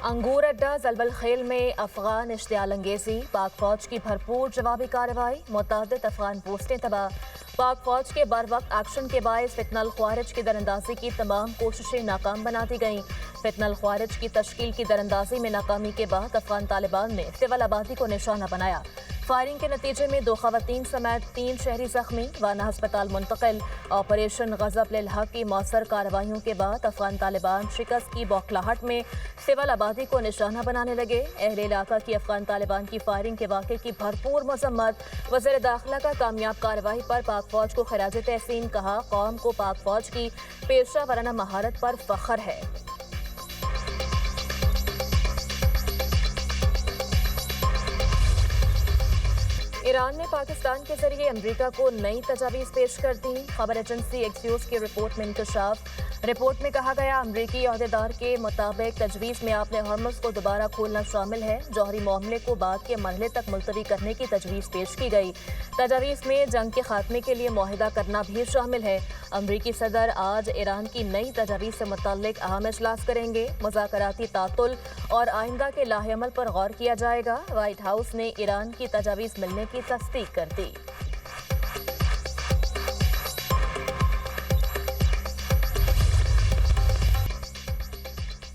अंगूर अड्डा जलबल खेल में अफगान इश्तियाल अंगेजी, पाक फौज की भरपूर जवाबी कार्रवाई, मुतअद्दिद अफगान पोस्टें तबाह। पाक फौज के बर वक्त एक्शन के बायस फितनल ख्वारिज की दरअंदाजी की तमाम कोशिशें नाकाम बना दी गईं। फितनल ख्वारिज की तश्कील की दरअंदाजी में नाकामी के बाद अफगान तालिबान ने सिविल आबादी को निशाना बनाया। फायरिंग के नतीजे में 2 खवातीन समेत 3 शहरी जख्मी, वाना हस्पताल मुंतकिल। ऑपरेशन गजब लिल हक की मौसर कार्रवाइयों के बाद अफगान तालिबान शिकस्त की बौखलाहट में सिविल आबादी को निशाना बनाने लगे। अहले इलाका की अफगान तालिबान की फायरिंग के वाक़े की भरपूर मजम्मत। वज़ीर दाखिला का कामयाब कार्रवाई पर पाक फौज को खराज तहसीन, कहा कौम को पाक फौज की पेशा वराना महारत पर फख्र है। ईरान ने पाकिस्तान के जरिए अमरीका को नई तजावीज़ पेश कर दी। खबर एजेंसी एक्सियोस की रिपोर्ट में इंकशाफ। रिपोर्ट में कहा गया, अमरीकी अहदेदार के मुताबिक तजवीज़ में आपने हॉर्मुज़ को दोबारा खोलना शामिल है। जौहरी मामले को बाद के मरहले तक मुलतवी करने की तजवीज़ पेश की गई। तजावीज़ में जंग के खात्मे के लिए मुआहिदा करना भी शामिल है। अमरीकी सदर आज ईरान की नई तजावीज़ से मुतल्लिक अहम इजलास करेंगे। मुज़ाकराती तातुल और आइंदा के लाहेअमल पर गौर किया जाएगा। व्हाइट हाउस ने ईरान की तजावीज़ मिलने की तस्दीक कर दी।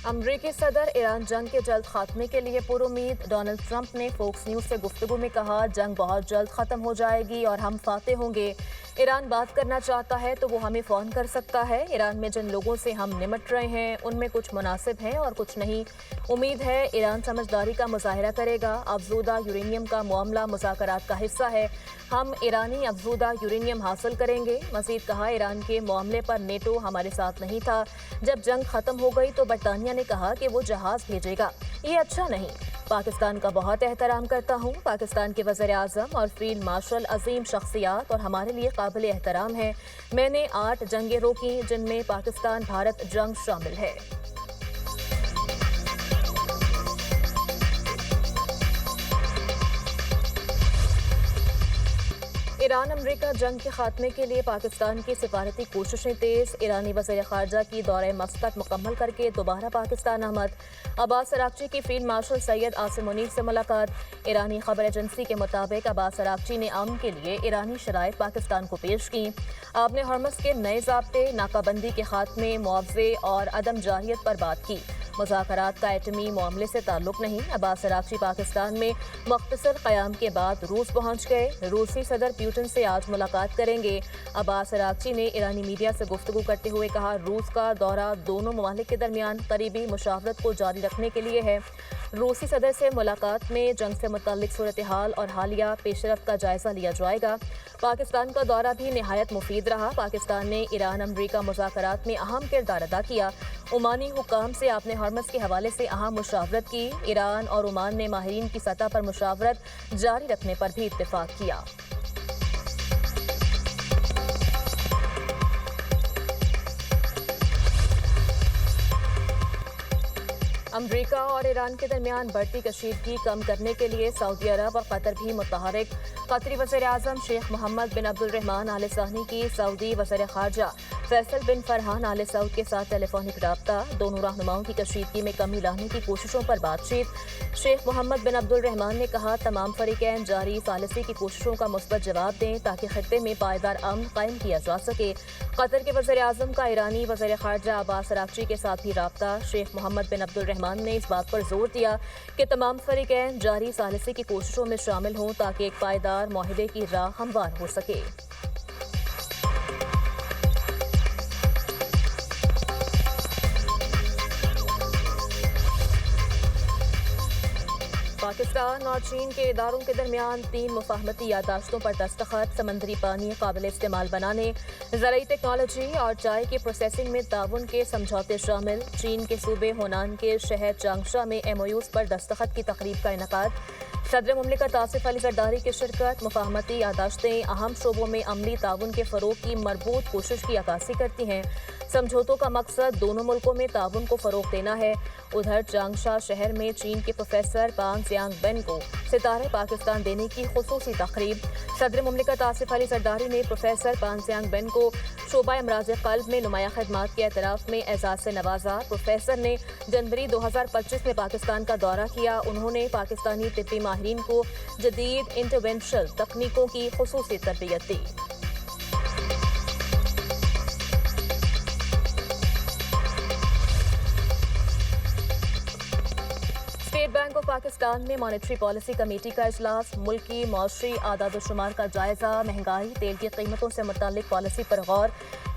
अमरीकी सदर ईरान जंग के जल्द खात्मे के लिए पुरुमीद। डोनाल्ड ट्रंप ने फॉक्स न्यूज़ से गुफ्तगू में कहा, जंग बहुत जल्द ख़त्म हो जाएगी और हम फाते होंगे। ईरान बात करना चाहता है तो वो हमें फ़ोन कर सकता है। ईरान में जिन लोगों से हम निमट रहे हैं उनमें कुछ मुनासिब हैं और कुछ नहीं। उम्मीद है ईरान समझदारी का मुजाहिरा करेगा। अफजूदा यूरेनियम का मामला मुज़ाकरात का हिस्सा है। हम ईरानी अफजूदा यूरेनियम हासिल करेंगे। मज़ीद कहा, ईरान के मामले पर नेटो हमारे साथ नहीं था। जब जंग ख़त्म हो गई तो बरतानिया ने कहा कि वो जहाज़ भेजेगा। ये अच्छा नहीं। पाकिस्तान का बहुत एहतराम करता हूँ। पाकिस्तान के वज़ीर आज़म और फील्ड मार्शल अजीम शख्सियात और हमारे लिए काबिल एहतराम है। मैंने 8 जंगें रोकी जिनमें पाकिस्तान भारत जंग शामिल है। ईरान अमरीका जंग के खात्मे के लिए पाकिस्तान की सिफारती कोशिशें तेज। ईरानी वज़ीर ख़ारजा की दौरे मस्कत मुकम्मल करके दोबारा पाकिस्तान आमद। अब्बास अराग़ची की फील्ड मार्शल सैयद आसिम मुनीर से मुलाकात। ईरानी खबर एजेंसी के मुताबिक अब्बास अराग़ची ने अमन के लिए ईरानी शराइत पाकिस्तान को पेश की। आपने हॉर्मुज़ के नए ज़ाब्ते, नाकाबंदी के खात्मे, मुआवजे और अदम जारियत पर बात की। मुज़ाकरात का एटमी मामले से ताल्लुक़ नहीं। अब्बास अराग़ची पाकिस्तान में मुख्तसर क़याम के बाद रूस पहुँच गए। रूसी सदर पुतिन से आज मुलाकात करेंगे। अब्बास अराग़ची ने ईरानी मीडिया से गुफ्तगू करते हुए कहा, रूस का दौरा दोनों ममालिक के दरमियान करीबी मुशावरत को जारी रखने के लिए है। रूसी सदर से मुलाकात में जंग से मुतल्लिक सूरत हाल और हालिया पेशरफ्त का जायज़ा लिया जाएगा। पाकिस्तान का दौरा भी निहायत मुफीद रहा। पाकिस्तान ने ईरान अमरीका मुज़ाकरात में अहम किरदार अदा किया। ओमानी हुकाम से आपने हॉर्मुज़ के हवाले से अहम मुशावरत की। ईरान और ओमान ने माहिरीन की सतह पर मुशावरत जारी रखने पर भी इत्तेफाक किया। अमरीका और ईरान के दरमियान बढ़ती कशीदगी कम करने के लिए सऊदी अरब और कतर भी मुतहरिक। कतरी वज़ीर आज़म शेख मोहम्मद बिन अब्दुर्रहमान आल सानी की सऊदी वज़ीर ख़ारजा फैसल बिन फरहान आल सऊद के साथ टेलीफोनिक रब्ता। दोनों रहनुमाओं की कशीदगी में कमी लाने की कोशिशों पर बातचीत। शेख मोहम्मद बिन अब्दुर्रहमान ने कहा, तमाम फरीकैन जारी सालिसी की कोशिशों का मुस्बत जवाब दें ताकि खित्ते में पायदार अमन कायम किया जा सके। कतर के वज़ीर आज़म का ईरानी वज़ीर ख़ारजा अब्बास अराग़ची के साथ भी रब्ता। शेख मोहम्मद बिन अब्दुर्रहमान ने इस बात पर जोर दिया कि तमाम फरीकैन जारी सालिसी की कोशिशों में शामिल हों ताकि एक पायदार मुआहिदे की राह हमवार हो सके। पाकिस्तान और चीन के इदारों के दरमियान 3 मुफाहमती यादाश्तों पर दस्तखत। समंदरी पानी काबिल इस्तेमाल बनाने, ज़राई टेक्नोलॉजी और चाय की प्रोसेसिंग में ताउन के समझौते शामिल। चीन के सूबे होनान के शहर चांगशा में MOUs पर दस्तखत की तकरीब का इनेकाद। सदर मुमलिकत आसिफ अली जरदारी की शिरकत मुफाहमती यादाश्तें अहम शोबों में अमली ताउन के फ़रोग की मरबूत कोशिश की अक्कासी करती हैं। समझौतों का मकसद दोनों मुल्कों में ताउन को फ़रोग देना है। उधर चांगशा शहर में चीन के प्रोफेसर पांग जियांग बेन को सितारे पाकिस्तान देने की खुसूसी तकरीब। सदर मुमलिकत आसिफ अली जरदारी ने प्रोफेसर पांग जियांग बेन को शोबा अमराज क़ल्ब में नुमाया खिदमात के एतराफ़ में एजाज़ से नवाजा। प्रोफेसर ने जनवरी 2025 में पाकिस्तान का दौरा किया। उन्होंने पाकिस्तानी तिब्बी माहिरीन को जदीद इंटरवेंशनल तकनीकों की खुसूसी तरबियत दी। स्टेट बैंक ऑफ पाकिस्तान में मॉनेटरी पॉलिसी कमेटी का इजलास। मुल्की मौशरी आदाद-ओ-शुमार का जायजा, महंगाई, तेल की कीमतों से मुतालिक पॉलिसी पर गौर।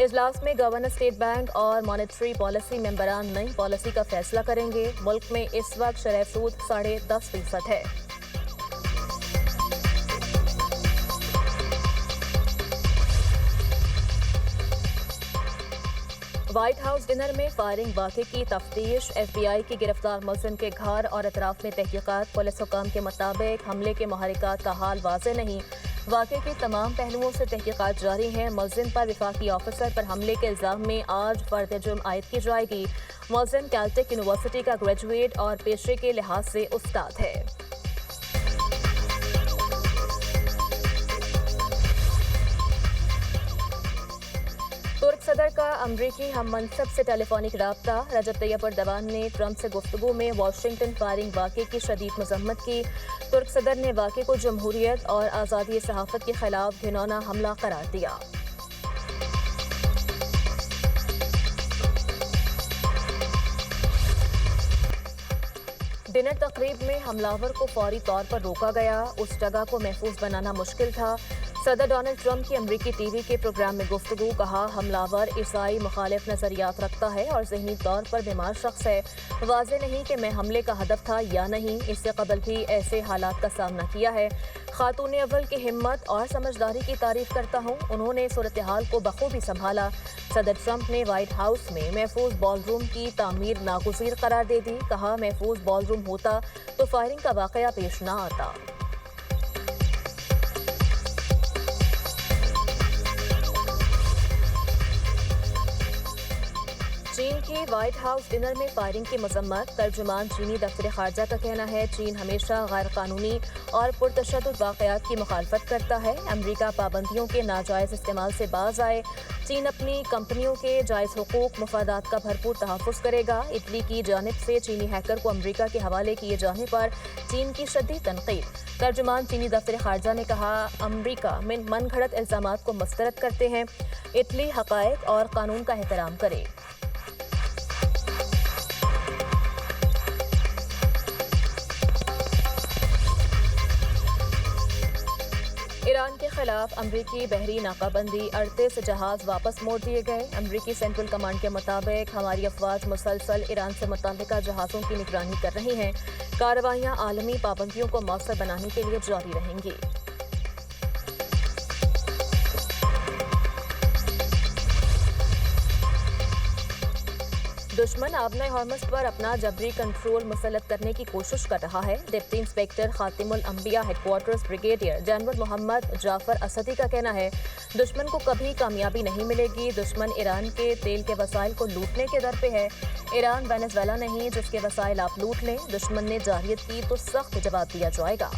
इजलास में गवर्नर स्टेट बैंक और मॉनेटरी पॉलिसी मेंबरान नई पॉलिसी का फैसला करेंगे। मुल्क में इस वक्त शरह सूद 10.5% है। व्हाइट हाउस डिनर में फायरिंग वाक़े की तफ्तीश। FBI की गिरफ्तार मुलजिम के घर और अतराफ में तहकीकात। पुलिस हुकाम के मुताबिक हमले के महरिकात का हाल वाज़ेह नहीं। वाक़े के तमाम पहलुओं से तहकीकात जारी हैं। मुलजिम पर वफाकी ऑफिसर पर हमले के इल्ज़ाम में आज फर्द जुर्म आयद की जाएगी। मुलजिम कैलटेक यूनिवर्सिटी का ग्रेजुएट और पेशे के लिहाज से उस्ताद है। तुर्क सदर का अमरीकी हम मनसब से टेलीफोनिक राब्ता। रजब तैयब एर्दोगान ने ट्रंप से गुफ्तगू में वाशिंगटन फायरिंग वाक़े की शदीद मज़म्मत की। तुर्क सदर ने वाक़े को जमहूरियत और आज़ादी सहाफ़त के खिलाफ घिनौना हमला करार दिया। डिनर तकरीब में हमलावर को फौरी तौर पर रोका गया। उस जगह को महफूज बनाना मुश्किल था। सदर डोनाल्ड ट्रंप की अमरीकी टीवी के प्रोग्राम में गुफ्तगू। कहा, हमलावर ईसाई मुखालिफ नजरियात रखता है और ज़हनी तौर पर बीमार शख्स है। वाज़ेह नहीं कि मैं हमले का हदफ था या नहीं। इससे कबल भी ऐसे हालात का सामना किया है। खातून अव्वल की हिम्मत और समझदारी की तारीफ करता हूँ। उन्होंने सूरत हाल को बखूबी संभाला। सदर ट्रंप ने व्हाइट हाउस में महफूज बॉलरूम की तामीर नागुज़ीर करार दे दी। कहा, महफूज बॉलरूम होता तो फायरिंग का वाक़या पेश न आता। चीन की व्हाइट हाउस डिनर में फायरिंग की मजम्मत। तर्जुमान चीनी दफ्तर खारजा का कहना है, चीन हमेशा गैर कानूनी और पुरतशद्दुद वाक़यात की मुखालफत करता है। अमरीका पाबंदियों के नाजायज़ इस्तेमाल से बाज आए। चीन अपनी कंपनियों के जायज़ हुकूक मफादात का भरपूर तहफ़्फ़ुज़ करेगा। इटली की जानिब से चीनी हैकर को अमरीका के हवाले किए जाने पर चीन की शदीद तनक़ीद। तर्जुमान चीनी दफ्तर खारजा ने कहा, अमरीका में मन घड़त इल्ज़ामात को मुस्तरद करते हैं। इटली हक़ाइक़ और कानून का एहतराम करे। ईरान के खिलाफ अमरीकी बहरी नाकाबंदी। 38 जहाज वापस मोड़ दिए गए। अमरीकी सेंट्रल कमांड के मुताबिक हमारी अफवाज मुसलसल ईरान से मुतल्लिका जहाज़ों की निगरानी कर रही हैं। कार्रवाइयाँ आलमी पाबंदियों को मौसर बनाने के लिए जारी रहेंगी। दुश्मन आबना हॉर्मस पर अपना जबरी कंट्रोल मुसल्लत करने की कोशिश कर रहा है। Deputy inspector Khatamul Anbiya headquarters brigadier general Mohammad Jafar Asadi का कहना है, दुश्मन को कभी कामयाबी नहीं मिलेगी। दुश्मन ईरान के तेल के वसाइल को लूटने के दर पे है। ईरान वेनेजुएला नहीं जिसके वसाइल आप लूट लें। दुश्मन ने जारियत की तो सख्त जवाब दिया जाएगा।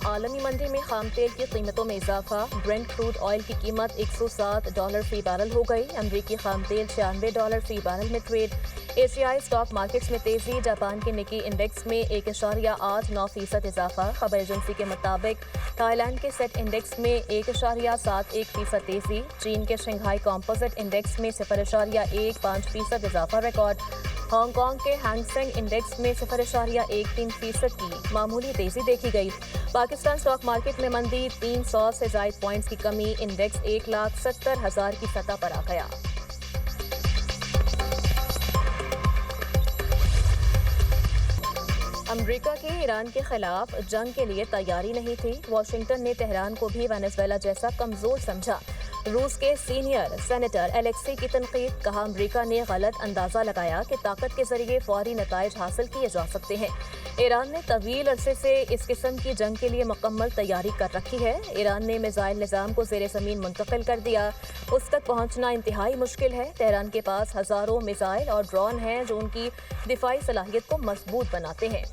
आलमी मंडी में खाम तेल की कीमतों में इजाफा। ब्रेंट क्रूड ऑयल की कीमत $107 फी बैरल हो गई। अमरीकी खाम तेल $96 फी बैरल में ट्रेड। एशियाई स्टॉक मार्केट्स में तेजी। जापान के निकी इंडेक्स में 1.89% इजाफा। खबर एजेंसी के मुताबिक थाईलैंड के सेट इंडेक्स में 1.71% तेजी। चीन के शंघाई कॉम्पोजिट इंडेक्स में 0.15% इजाफा रिकॉर्ड। हांगकांग के हैंगसेंग इंडेक्स में 0.13% की मामूली तेजी देखी गई। पाकिस्तान स्टॉक मार्केट में मंदी। 300 से ज़ायद पॉइंट्स की कमी। इंडेक्स 1,70,000 की सतह पर आ गया। अमरीका की ईरान के खिलाफ जंग के लिए तैयारी नहीं थी। वाशिंगटन ने तेहरान को भी वेनेजुएला जैसा कमजोर समझा। روس کے سینئر سینیٹر الیکسی کی تنقید، کہا امریکہ نے غلط اندازہ لگایا کہ طاقت کے ذریعے فوری نتائج حاصل کیے جا سکتے ہیں۔ ایران نے طویل عرصے سے اس قسم کی جنگ کے لیے مکمل تیاری کر رکھی ہے۔ ایران نے میزائل نظام کو زیر زمین منتقل کر دیا، اس تک پہنچنا انتہائی مشکل ہے۔ تہران کے پاس ہزاروں میزائل اور ڈرون ہیں جو ان کی دفاعی صلاحیت کو مضبوط بناتے ہیں۔